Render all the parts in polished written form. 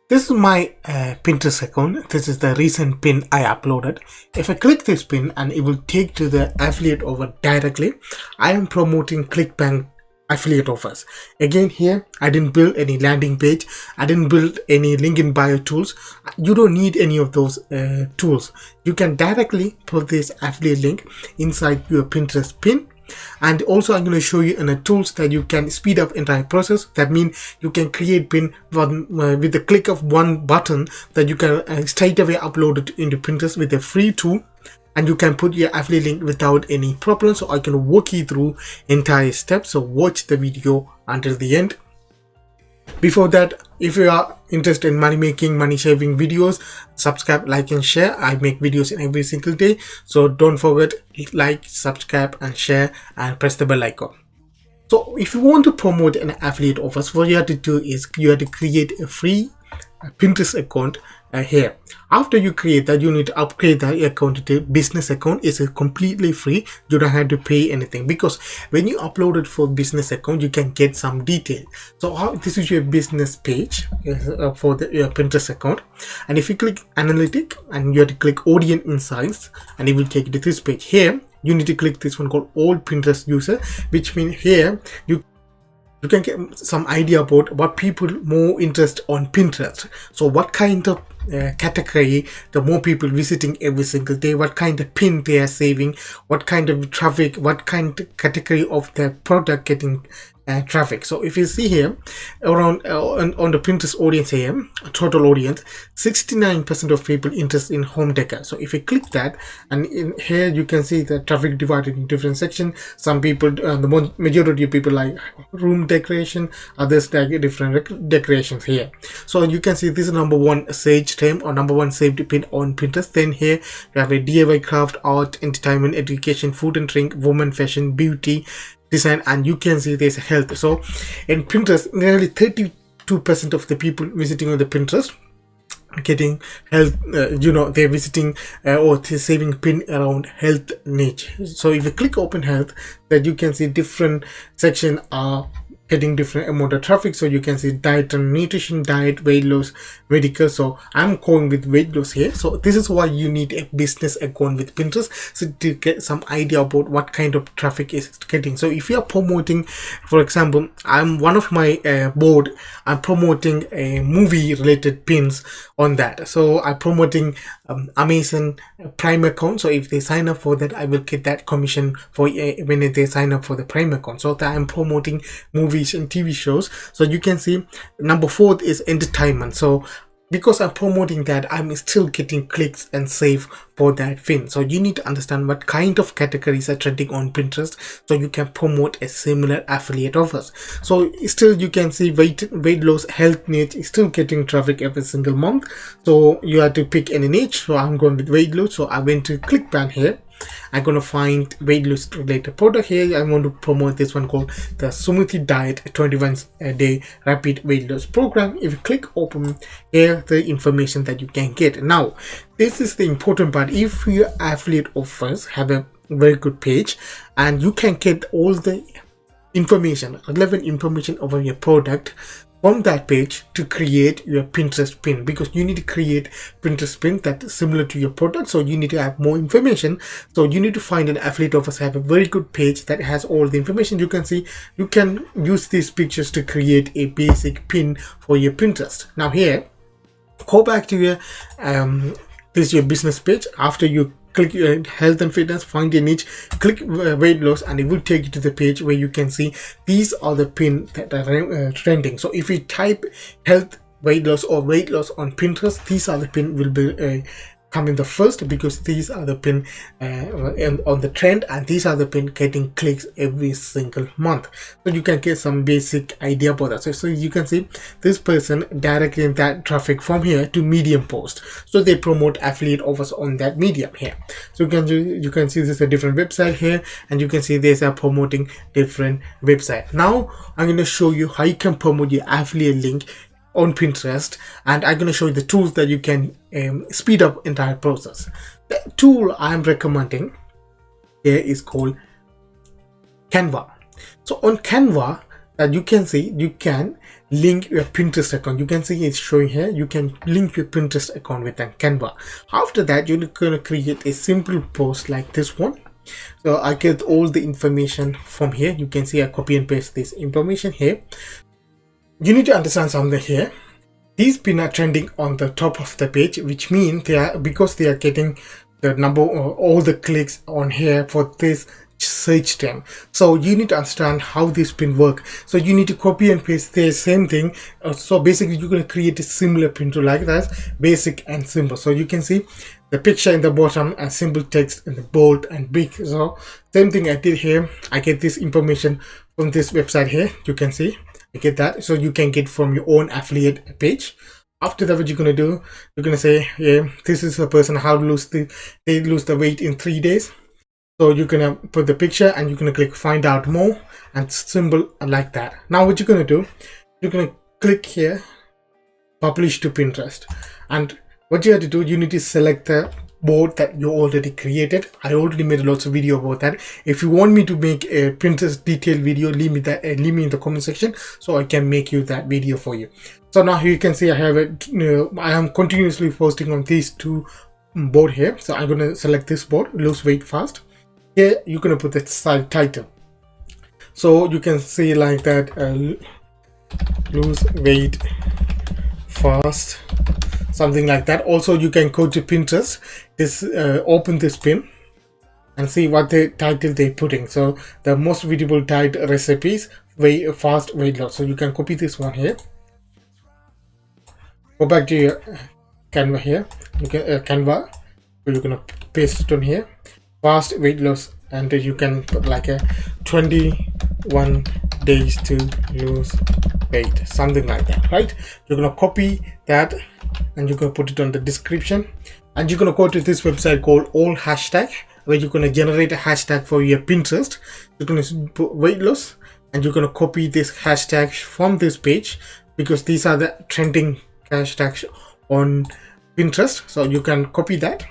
This is my Pinterest account. This is the recent pin I uploaded. If I click this pin and it will take to the affiliate offer directly. I am promoting Clickbank affiliate offers. Again, here I didn't build any landing page. I didn't build any link in bio tools. You don't need any of those tools. You can directly put this affiliate link inside your Pinterest pin. And also I'm going to show you in the tools that you can speed up entire process. That means you can create pin with the click of one button, that you can straight away upload it into Pinterest with a free tool, and you can put your affiliate link without any problem. So I can walk you through entire steps. So watch the video until the end. Before that, if you are interested in money making, money saving videos, subscribe, like and share. I make videos in every single day, so don't forget, like, subscribe and share and press the bell icon. So if you want to promote an affiliate offers, what you have to do is you have to create a free Pinterest account here. After you create that, you need to upgrade that account to business account. It's completely free. You don't have to pay anything, because when you upload it for business account, you can get some detail. So this is your business page for your Pinterest account, and if you click analytic and you have to click audience insights, and it will take you to this page. Here you need to click this one called all Pinterest user, which means here you can get some idea about what people more interest on Pinterest. So what kind of category the more people visiting every single day, what kind of pin they are saving, what kind of traffic, what kind of category of their product getting traffic. So if you see here around on the Pinterest audience here, total audience, 69% of people interested in home decor. So if you click that, and in here you can see the traffic divided in different sections. Some people, the majority of people like room decoration, others like different decorations here. So you can see this is number one sage term or number one saved pin on Pinterest. Then here you have a DIY, craft, art, entertainment, education, food and drink, women, fashion, beauty, design, and you can see there's health. So in Pinterest, nearly 32% of the people visiting on the Pinterest getting health, they're visiting or they're saving pin around health niche. So if you click open health, that you can see different section are getting different amount of traffic. So you can see diet and nutrition, diet, weight loss, medical. So I'm going with weight loss here. So this is why you need a business account with Pinterest, so to get some idea about what kind of traffic is getting. So if you are promoting, for example, I'm one of my board, I'm promoting a movie related pins on that. So I'm promoting Amazon Prime account. So if they sign up for that, I will get that commission for when they sign up for the Prime account. So that I'm promoting movies and TV shows. So you can see number 4 is entertainment. So because I'm promoting that, I'm still getting clicks and save for that pin. So you need to understand what kind of categories are trending on Pinterest, so you can promote a similar affiliate offers. So still you can see weight loss, health niche is still getting traffic every single month. So you have to pick any niche. So I'm going with weight loss. So I went to Clickbank here. I'm gonna find weight loss related product here. I want to promote this one called the Smoothie Diet 21-day rapid weight loss program. If you click open, here the information that you can get. Now this is the important part. If your affiliate offers have a very good page and you can get all the information, relevant information over your product from that page to create your Pinterest pin, because you need to create Pinterest pin that's similar to your product. So you need to have more information. So you need to find an affiliate offers have a very good page that has all the information. You can see you can use these pictures to create a basic pin for your Pinterest. Now here, go back to your this is your business page. After you click health and fitness, find your niche, click weight loss, and it will take you to the page where you can see these are the pin that are trending. So if you type health, weight loss or weight loss on Pinterest, these are the pin will be come in the first, because these are the pin on the trend, and these are the pin getting clicks every single month. So you can get some basic idea about that. So you can see this person directly that traffic from here to Medium post, so they promote affiliate offers on that Medium here. So you can see this is a different website here, and you can see they are promoting different website. Now I'm going to show you how you can promote your affiliate link on Pinterest, and I'm going to show you the tools that you can speed up entire process. The tool I'm recommending here is called Canva. So on Canva, that you can see you can link your Pinterest account. You can see it's showing here. You can link your Pinterest account with a Canva. After that, you're gonna create a simple post like this one. So I get all the information from here. You can see I copy and paste this information here. You need to understand something here. These pins are trending on the top of the page, which means they are, because they are getting the number of all the clicks on here for this search term. So you need to understand how this pin work. So you need to copy and paste the same thing. So basically you're going to create a similar pin to like that, basic and simple. So you can see the picture in the bottom and simple text in the bold and big. So same thing I did here. I get this information from this website here. You can see I get that. So you can get from your own affiliate page. After that, what you're gonna do, you're gonna say, yeah, this is a person how to lose the weight in 3 days. So you're gonna put the picture and you're gonna click find out more and symbol like that. Now what you're gonna do, you're gonna click here, publish to Pinterest, and what you have to do, you need to select the board that you already created. I already made lots of video about that. If you want me to make a Pinterest detailed video, leave me in the comment section so I can make you that video for you. So now you can see I have it. I am continuously posting on these two board here. So I'm gonna select this board, lose weight fast. Here you're gonna put the side title. So you can see like that, lose weight fast, something like that. Also you can go to Pinterest, open this pin and see what the title they're putting. So the most visible title recipes, fast weight loss. So you can copy this one here, go back to your Canva here. You can Canva, so you're gonna paste it on here, fast weight loss, and then you can put like a 21 days to lose weight, something like that, right? You're gonna copy that and you're gonna put it on the description, and you're gonna go to this website called all hashtag, where you're gonna generate a hashtag for your Pinterest. You're gonna put weight loss and you're gonna copy this hashtag from this page, because these are the trending hashtags on Pinterest. So you can copy that.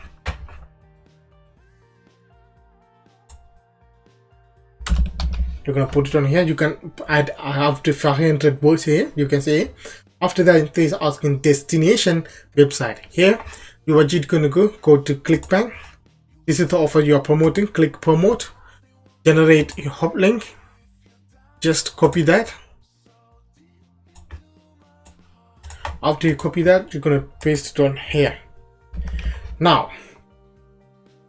You're gonna put it on here. You can add up to 500 words here. You can say. After that, it is asking destination website. Here, what you're gonna go to Clickbank. This is the offer you are promoting. Click promote. Generate your hop link. Just copy that. After you copy that, you're gonna paste it on here. Now,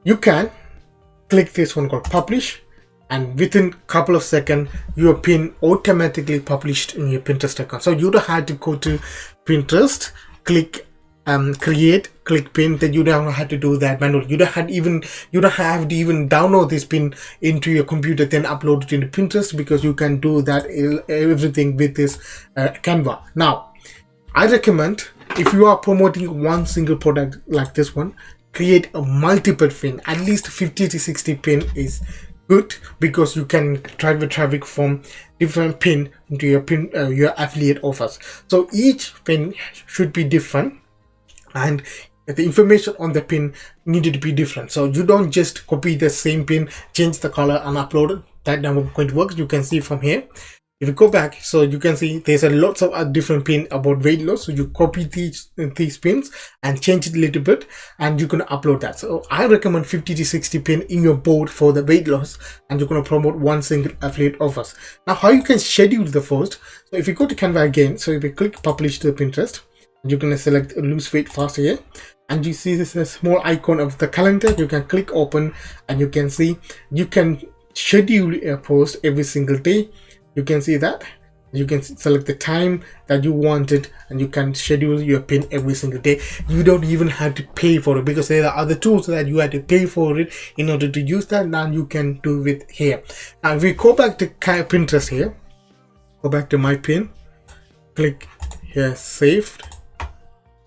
you can click this one called publish, and within a couple of seconds your pin automatically published in your Pinterest account. So you don't have to go to Pinterest, click create, click pin, then you don't have to do that manually. You don't have to even download this pin into your computer, then upload it into Pinterest, because you can do that everything with this Canva. Now I recommend, if you are promoting one single product like this one, create a multiple pin. At least 50 to 60 pin is good, because you can drive the traffic from different pin into your affiliate offers. So each pin should be different, and the information on the pin needed to be different. So you don't just copy the same pin, change the color and upload it. That never going to work. You can see from here. If you go back, so you can see there's a lots of different pin about weight loss. So you copy these pins and change it a little bit, and you can upload that. So I recommend 50 to 60 pin in your board for the weight loss, and you're going to promote one single affiliate offers. Now how you can schedule the post. So if you go to Canva again, so if you click publish to Pinterest, you're going to select lose weight fast here, and you see this small icon of the calendar. You can click open, and you can see you can schedule a post every single day. You can see that. You can select the time that you want it, and you can schedule your pin every single day. You don't even have to pay for it, because there are other tools that you have to pay for it in order to use that. Now you can do it here. Now if we go back to Pinterest here, go back to my pin, click here saved,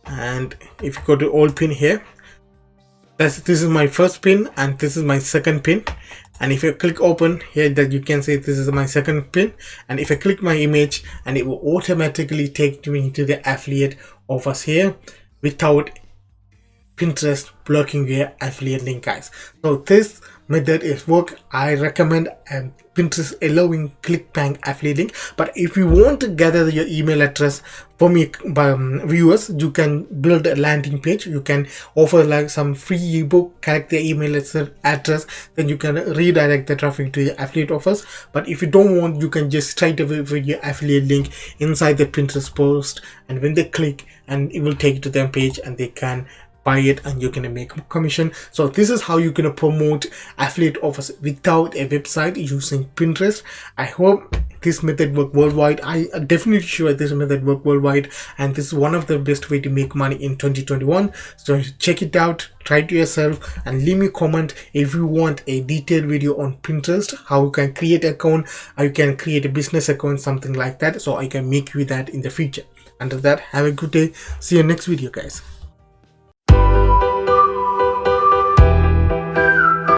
and if you go to all pin here, this is my first pin and this is my second pin. And if you click open here, that you can see this is my second pin, and if I click my image, and it will automatically take me to the affiliate offers here without Pinterest blocking your affiliate link, guys. So this method is work, I recommend Pinterest allowing Clickbank affiliate link. But if you want to gather your email address from your viewers, you can build a landing page. You can offer like some free ebook, collect their email address, then you can redirect the traffic to your affiliate offers. But if you don't want, you can just straight away with your affiliate link inside the Pinterest post, and when they click, and it will take you to their page and they can buy it and you're gonna make a commission. So this is how you're gonna promote affiliate offers without a website using Pinterest. I hope this method work worldwide. I definitely sure this method work worldwide, and this is one of the best way to make money in 2021. So check it out, try it yourself, and leave me a comment if you want a detailed video on Pinterest, how you can create an account, how you can create a business account, something like that, so I can make you that in the future. Until that, have a good day. See you next video, guys.